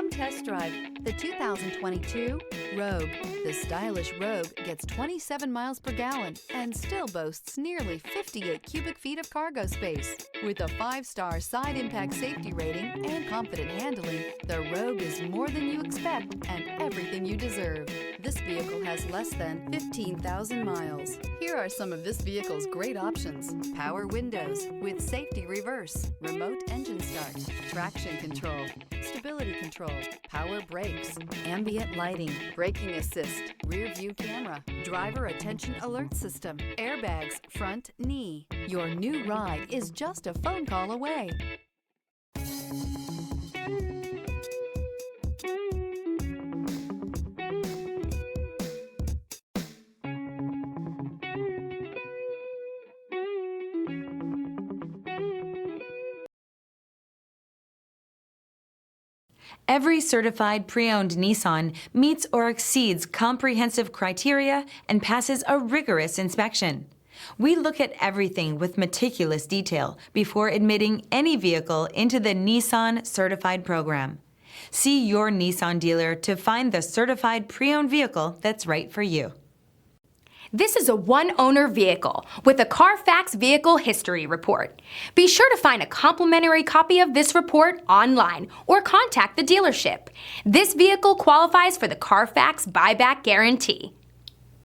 Come test drive the 2022 Rogue. The stylish Rogue gets 27 miles per gallon and still boasts nearly 58 cubic feet of cargo space. With a 5-star side impact safety rating and confident handling, the Rogue is more than you expect and everything you deserve. This vehicle has less than 15,000 miles. Here are some of this vehicle's great options: power windows with safety reverse, remote engine start, traction control, stability control, power brakes, ambient lighting, braking assist, rear view camera, driver attention alert system, airbags, front knee. Your new ride is just a phone call away. Every certified pre-owned Nissan meets or exceeds comprehensive criteria and passes a rigorous inspection. We look at everything with meticulous detail before admitting any vehicle into the Nissan Certified program. See your Nissan dealer to find the certified pre-owned vehicle that's right for you. This is a one-owner vehicle with a Carfax Vehicle History Report. Be sure to find a complimentary copy of this report online or contact the dealership. This vehicle qualifies for the Carfax Buyback Guarantee.